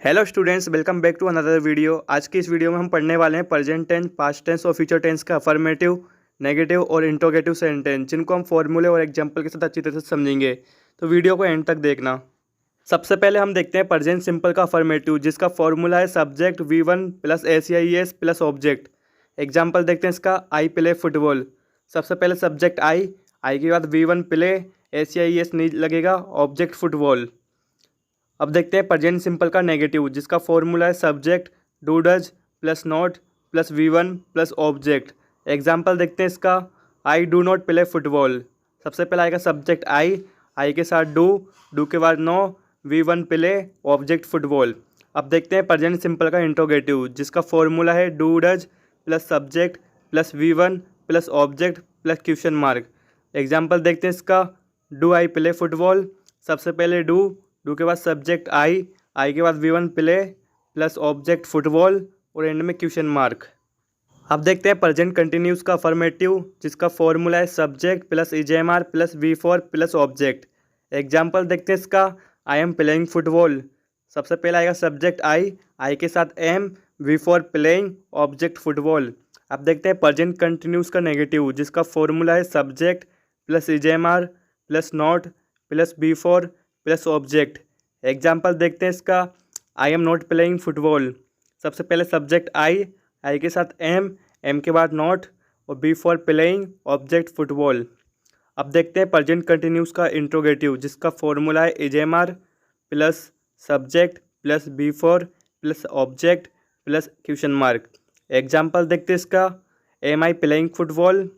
Hello students, welcome back to another video. आज की इस वीडियो में हम पढ़ने वाले हैं प्रेजेंट टेंस, पास्ट टेंस और फ्यूचर टेंस का अफर्मेटिव, नेगेटिव और इंट्रोगेटिव सेंटेंस, जिनको हम फॉर्मूले और एग्जांपल के साथ अच्छी तरह से समझेंगे। तो वीडियो को एंड तक देखना। सबसे पहले हम देखते हैं प्रेजेंट सिंपल का अफर्मेटिव, जिसका फॉर्मूला है subject V1 plus ACIES plus object. Example देखते हैं इसका। I play football. सबसे पहले सब्जेक्ट आई के बाद V1 प्ले, ACIES नहीं लगेगा, ऑब्जेक्ट फुटबॉल। अब देखते हैं प्रेजेंट सिंपल का नेगेटिव, जिसका फॉर्मूला है subject do does plus not plus V1 plus object. Example देखते हैं इसका। I do not play football. सबसे पहले आएगा सब्जेक्ट आई के साथ डू के बाद no, V1 play, object football. अब देखते हैं प्रेजेंट सिंपल का इंट्रोगेटिव, जिसका फॉर्मूला है do does plus subject plus V1 plus object plus question mark. Example देखते हैं इसका। Do I play football. सबसे पहले डू के बाद सब्जेक्ट आई के बाद V1 play plus object football और एंड में क्वेश्चन मार्क। अब देखते हैं प्रेजेंट कंटिन्यूस का अफर्मेटिव, जिसका फॉर्मूला है subject plus EJMR plus V4 plus object. Example देखते हैं इसका। I am playing football. सबसे पहले आएगा सब्जेक्ट आई के साथ M, V4 playing, object football. अब देखते हैं प्रेजेंट कंटिन्यूस का नेगेटिव, जिसका फॉर्मूला है subject plus EJMR plus not plus V4 plus object. Example देखते हैं इसका। I am not playing football. सबसे पहले सब्जेक्ट आई के साथ एम के बाद नॉट और V4 प्लेइंग, ऑब्जेक्ट फुटबॉल। अब देखते हैं प्रेजेंट कंटिन्यूस का इंट्रोगेटिव, जिसका फॉर्मूला है EJMR plus subject plus V4 plus object plus question mark. Example देखते हैं इसका। Am I playing football.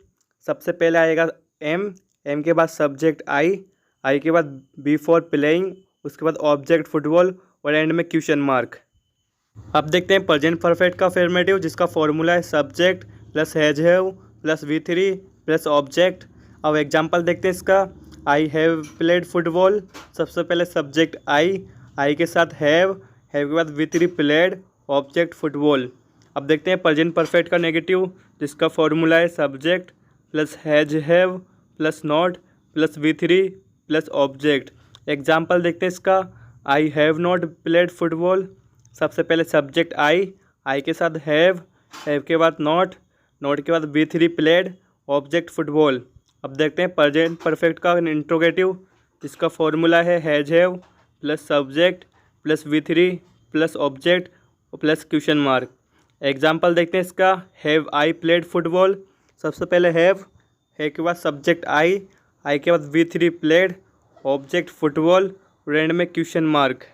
सबसे पहले आएगा एम के बाद सब्जेक्ट आई के बाद V4 प्लेइंग, उसके बाद ऑब्जेक्ट फुटबॉल और एंड में क्वेश्चन मार्क। अब देखते हैं प्रेजेंट परफेक्ट का अफर्मेटिव, जिसका फॉर्मूला है subject plus have plus V3 plus object. अब एग्जांपल देखते हैं इसका। I have played football. सबसे पहले सब्जेक्ट आई के साथ हैव के बाद V3 प्लेड, ऑब्जेक्ट फुटबॉल। अब देखते हैं प्रेजेंट परफेक्ट का नेगेटिव, जिसका फॉर्मूला है subject plus have plus not plus V3 plus object. Example देखते हैं इसका। I have not played football. सबसे पहले सब्जेक्ट आई के साथ हैव के बाद नॉट के बाद V3 प्लेड, ऑब्जेक्ट फुटबॉल। अब देखते हैं प्रेजेंट परफेक्ट का इंट्रोगेटिव, जिसका फॉर्मूला है have plus subject plus V3 plus object plus question mark. Example देखते हैं इसका। Have I played football. सबसे पहले हैव के बाद सब्जेक्ट आई के बाद V3 प्लेड, ऑब्जेक्ट फुटबॉल और एंड में क्वेश्चन मार्क।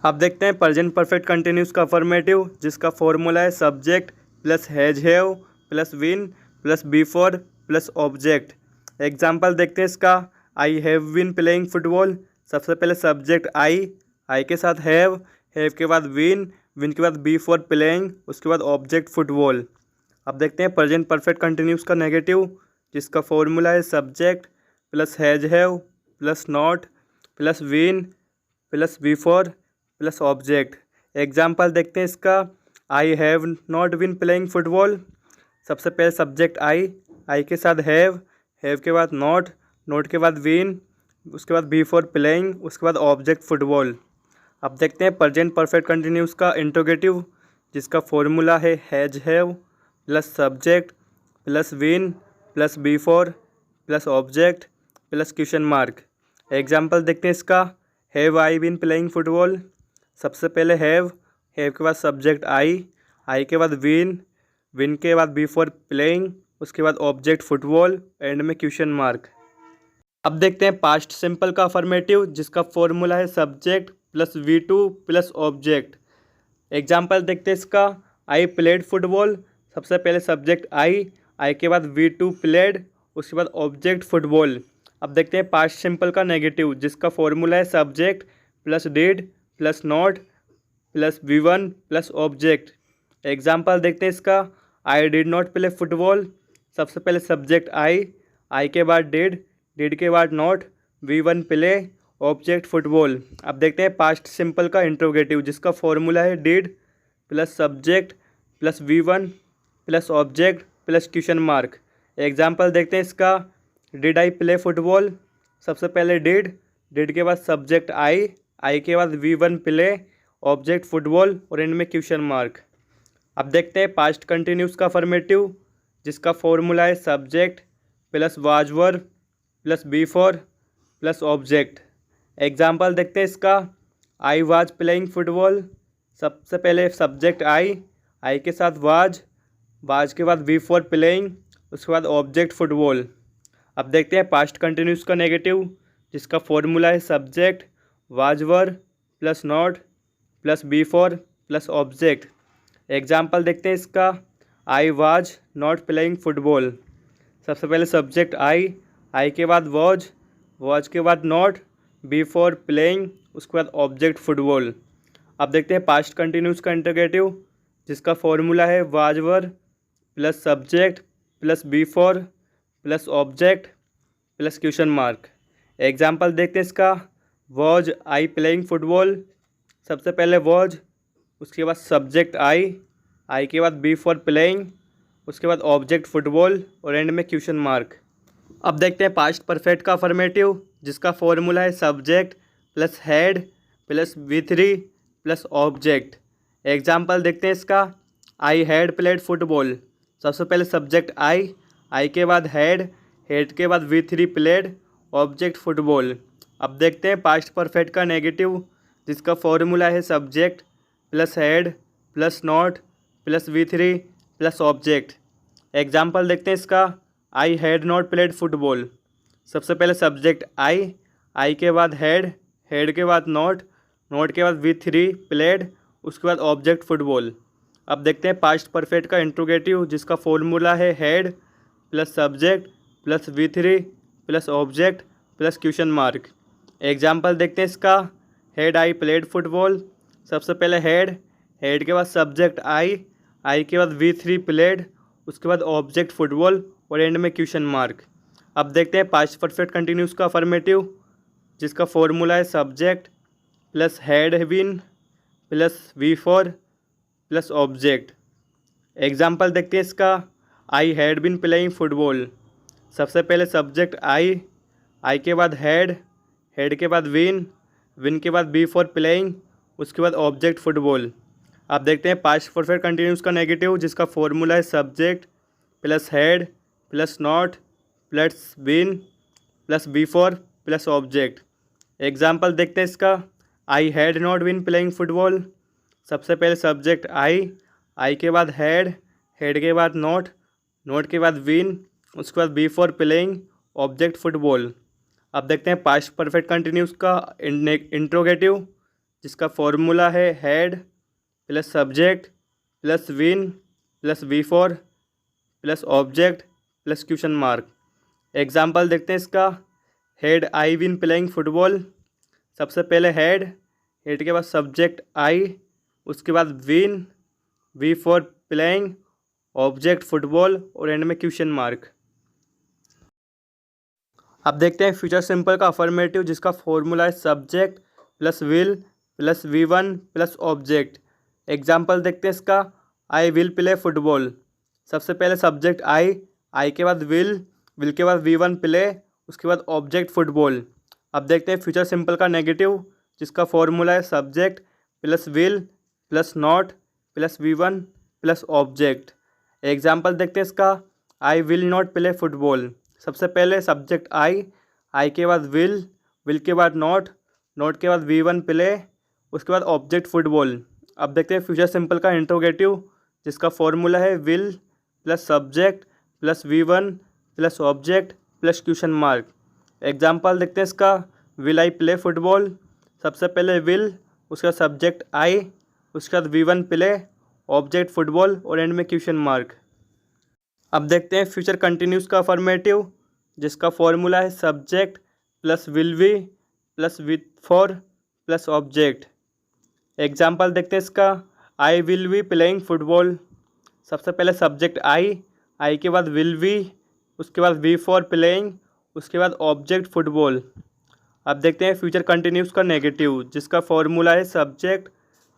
अब देखते हैं प्रेजेंट परफेक्ट कंटिन्यूस का अफर्मेटिव, जिसका फॉर्मूला है subject plus have plus been plus V4 plus object. Example देखते हैं इसका। आई हैव विन प्लेइंग फुटबॉल। सबसे पहले सब्जेक्ट आई के साथ हैव के बाद विन के बाद V4 प्लेइंग, उसके बाद ऑब्जेक्ट फुटबॉल। अब देखते हैं प्रेजेंट परफेक्ट कंटिन्यूस का नेगेटिव, जिसका फॉर्मूला है subject plus have plus not plus been plus V4 plus object. Example देखते हैं इसका। I have not win playing football. सबसे पहले सब्जेक्ट आई के साथ हैव के बाद नॉट के बाद विन, उसके बाद V4 प्लेइंग, उसके बाद ऑब्जेक्ट फुटबॉल। अब देखते हैं प्रेजेंट परफेक्ट कंटिन्यूस का इंट्रोगेटिव, जिसका फॉर्मूला है have plus subject plus been plus V4 plus object plus question mark. Example देखते हैं इसका। Have I been playing football. सबसे पहले हैव के बाद सब्जेक्ट आई के बाद विन के बाद V4 प्लेइंग, उसके बाद ऑब्जेक्ट फुटबॉल, एंड में क्वेश्चन मार्क। अब देखते हैं पास्ट सिंपल का अफर्मेटिव, जिसका फॉर्मूला है subject plus V2 plus object. Example देखते हैं इसका। I played football. सबसे पहले सब्जेक्ट आई के बाद V2 प्लेड, उसके बाद ऑब्जेक्ट फुटबॉल। अब देखते हैं पास्ट सिंपल का नेगेटिव, जिसका फॉर्मूला है subject plus did plus not plus V1 plus object. Example देखते हैं इसका। I did not play football. सबसे पहले सब्जेक्ट आई के बाद डिड के बाद not, V1 play, object football. अब देखते हैं पास्ट सिंपल का इंट्रोगेटिव, जिसका फॉर्मूला है did plus subject plus V1 plus object plus question mark. Example देखते हैं इसका। Did I play football. सबसे पहले डिड के बाद सब्जेक्ट आई के बाद V1 प्ले, ऑब्जेक्ट फुटबॉल और एंड में क्वेश्चन मार्क। अब देखते हैं पास्ट कंटिन्यूस का अफर्मेटिव, जिसका फॉर्मूला है subject plus was verb plus V four plus object. Example देखते हैं इसका। आई वाज प्लेइंग फुटबॉल, सबसे पहले सब्जेक्ट आई के साथ वाज के बाद बिफोर प्लेइंग, उसके बाद ऑब्जेक्ट फुटबॉल। अब देखते हैं पास्ट कंटिन्यूस का नेगेटिव, जिसका फॉर्मूला है subject was verb plus not plus V four plus object. Example देखते हैं इसका। I was not playing football, सबसे पहले सब्जेक्ट आई के बाद वाज के बाद नॉट, बिफोर प्लेइंग, उसके बाद ऑब्जेक्ट फुटबॉल। अब देखते हैं पास्ट कंटिन्यूस का इंटरोगेटिव, जिसका फॉर्मूला है was verb plus subject plus V four plus object plus question mark. Example देखते हैं इसका। वॉज आई प्लेइंग फुटबॉल, सबसे पहले वॉज, उसके बाद सब्जेक्ट आई के बाद बिफोर प्लेइंग, उसके बाद ऑब्जेक्ट फुटबॉल और एंड में क्वेश्चन मार्क। अब देखते हैं पास्ट परफेक्ट का अफर्मेटिव, जिसका फॉर्मूला है subject plus had plus V3 plus object. Example देखते हैं इसका। आई हैड प्लेड फुटबॉल, सबसे पहले सब्जेक्ट आई के बाद हेड के बाद V3 प्लेड, ऑब्जेक्ट फुटबॉल। अब देखते हैं पास्ट परफेक्ट का नेगेटिव, जिसका फॉर्मूला है subject plus had plus not plus V3 plus object. Example देखते हैं इसका। I had not played football, सबसे पहले सब्जेक्ट आई के बाद हेड के बाद नॉट के बाद V3 प्लेड, उसके बाद ऑब्जेक्ट फुटबॉल। अब देखते हैं पास्ट परफेक्ट का इंट्रोगेटिव, जिसका फॉर्मूला है head plus subject plus V3 plus object plus question mark. Example देखते हैं इसका। हेड आई प्लेड फुटबॉल, सबसे पहले हेड के बाद सब्जेक्ट आई के बाद V3 प्लेड, उसके बाद ऑब्जेक्ट फुटबॉल और एंड में क्वेश्चन मार्क। अब देखते हैं पास्ट परफेक्ट कंटिन्यूस का अफर्मेटिव, जिसका फॉर्मूला है subject plus had been plus V4 plus object. Example देखते हैं इसका। I had been playing football, सबसे पहले सब्जेक्ट आई के बाद हेड के बाद विन के बाद बिफोर प्लेइंग, उसके बाद ऑब्जेक्ट फुटबॉल। अब देखते हैं पास्ट परफेक्ट कंटिन्यूस का नेगेटिव, जिसका फॉर्मूला है subject plus had plus not plus been plus V four plus object. Example देखते हैं इसका। I had not been playing football, सबसे पहले सब्जेक्ट आई के बाद हेड के बाद नॉट के बाद विन, उसके बाद बिफोर प्लेइंग, ऑब्जेक्ट फुटबॉल। अब देखते हैं पास्ट परफेक्ट कंटिन्यूस का इंट्रोगेटिव, जिसका फॉर्मूला है head plus subject plus been plus V four plus object plus question mark. Example देखते हैं इसका। Head I win playing football, सबसे पहले हेड के बाद सब्जेक्ट आई, उसके बाद win before playing, object football और एंड में क्वेश्चन मार्क। अब देखते हैं फ्यूचर सिंपल का अफर्मेटिव, जिसका फॉर्मूला है subject plus will plus V1 plus object. Example देखते हैं इसका। आई विल प्ले फुटबॉल, सबसे पहले सब्जेक्ट आई के बाद विल के बाद V1 प्ले, उसके बाद ऑब्जेक्ट फुटबॉल। अब देखते हैं फ्यूचर सिंपल का नेगेटिव, जिसका फॉर्मूला है subject plus will plus not plus V1 plus object. Example देखते हैं इसका। I will not play football, सबसे पहले सब्जेक्ट आई के बाद विल के बाद नॉट के बाद V1 प्ले, उसके बाद ऑब्जेक्ट फुटबॉल। अब देखते हैं फ्यूचर सिंपल का इंट्रोगेटिव, जिसका फॉर्मूला है will plus subject plus V1 plus object plus question mark. Example देखते हैं इसका। विल आई प्ले फुटबॉल, सबसे पहले विल, उसका सब्जेक्ट आई, उसके बाद V1 प्ले, ऑब्जेक्ट फुटबॉल और एंड में क्वेश्चन मार्क। अब देखते हैं फ्यूचर कंटिन्यूस का अफर्मेटिव, जिसका फॉर्मूला है subject plus will be plus V4 plus object. Example देखते हैं इसका। I will be playing football, सबसे पहले सब्जेक्ट आई के बाद विल बी, उसके बाद V4 प्लेइंग, उसके बाद ऑब्जेक्ट फुटबॉल। अब देखते हैं फ्यूचर कंटिन्यूस का नेगेटिव, जिसका फॉर्मूला है subject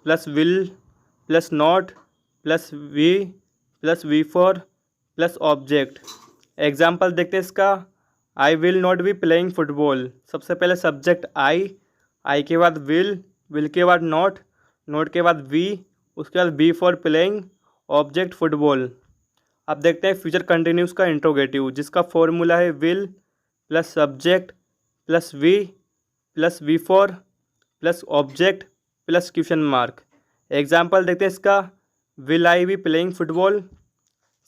plus will plus not plus V4 plus object. Example देखते हैं इसका। I will not be playing football, सबसे पहले सब्जेक्ट आई के बाद विल के बाद नॉट नोट के बाद वी, उसके बाद V four playing object football. अब देखते हैं फ्यूचर कंटिन्यूस का इंट्रोगेटिव, जिसका फॉर्मूला है will plus subject plus V four plus object plus question mark. Example देखते हैं इसका। Will I be playing football,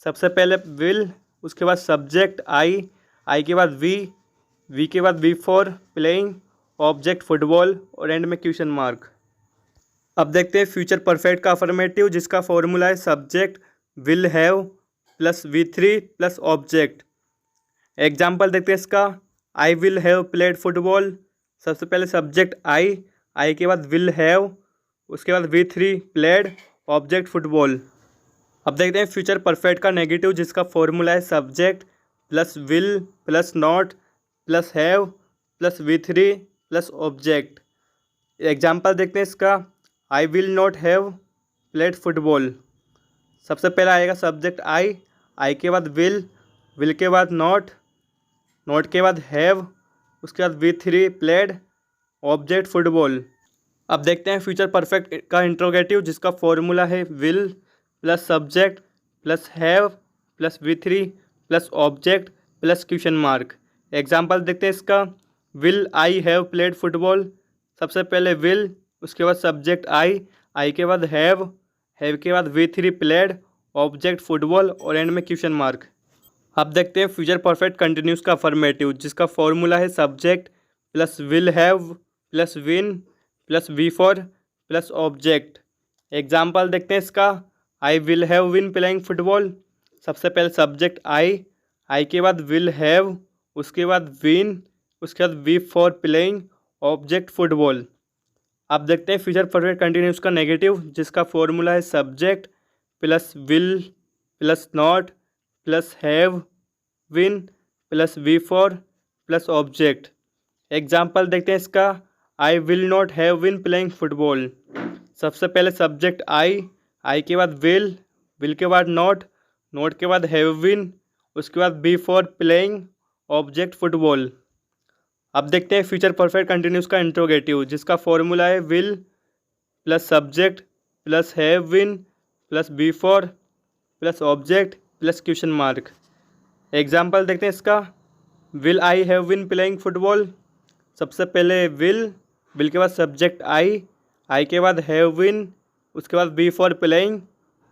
सबसे पहले विल, उसके बाद सब्जेक्ट आई के बाद वी के बाद V four playing object football और एंड में क्वेश्चन मार्क। अब देखते हैं फ्यूचर परफेक्ट का अफर्मेटिव, जिसका फॉर्मूला है subject will have plus V3 plus object. Example देखते हैं इसका। I will have played football, सबसे पहले सब्जेक्ट आई के बाद विल हैव, उसके बाद V3 प्लेड ऑब्जेक्ट फुटबॉल। अब देखते हैं फ्यूचर परफेक्ट का नेगेटिव, जिसका फॉर्मूला है subject plus will plus not plus have plus V3 plus object. Example देखते हैं इसका। I will not have played football, सबसे पहला आएगा सब्जेक्ट आई के बाद विल के बाद नॉट के बाद हैव, उसके बाद V3 प्लेड ऑब्जेक्ट फुटबॉल। अब देखते हैं फ्यूचर परफेक्ट का इंट्रोगेटिव, जिसका फॉर्मूला है will plus subject plus have plus V3 plus object plus question mark. Example देखते हैं इसका। Will I have played football, सबसे पहले विल, उसके बाद सब्जेक्ट आई के बाद हैव के बाद V3 प्लेड ऑब्जेक्ट फुटबॉल और एंड में क्वेश्चन मार्क। अब देखते हैं फ्यूचर परफेक्ट कंटिन्यूस का अफर्मेटिव, जिसका फॉर्मूला है subject plus will have plus been plus V four plus object. Example देखते हैं इसका। I will have been playing football, सबसे पहले सब्जेक्ट आई के बाद विल हैव, उसके बाद विन, उसके बाद V four playing object football. अब देखते हैं फ्यूचर परफेक्ट कंटिन्यूस का नेगेटिव, जिसका फॉर्मूला है subject plus will plus not plus have been plus V four plus object. Example देखते हैं इसका। I will not have been playing football, सबसे पहले सब्जेक्ट आई के बाद विल के बाद नॉट के बाद हैव विन, उसके बाद V four playing object football. अब देखते हैं फ्यूचर परफेक्ट कंटिन्यूस का इंट्रोगेटिव, जिसका फॉर्मूला है will plus subject plus have been plus V four plus object plus question mark. Example देखते हैं इसका। Will I have been playing football, सबसे पहले विल के बाद सब्जेक्ट आई के बाद हैव विन, उसके बाद बी फॉर प्लेइंग,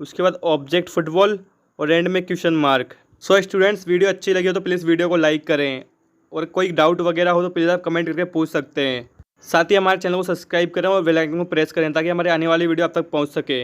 उसके बाद ऑब्जेक्ट फुटबॉल और एंड में question mark. So students, video अच्छी लगी हो तो प्लीज़ वीडियो को लाइक करें, और कोई डाउट वगैरह हो तो प्लीज़ आप कमेंट करके पूछ सकते हैं। साथ ही हमारे चैनल को सब्सक्राइब करें और बेल आइकन को प्रेस करें, ताकि हमारे आने वाली वीडियो आप तक पहुंच सके।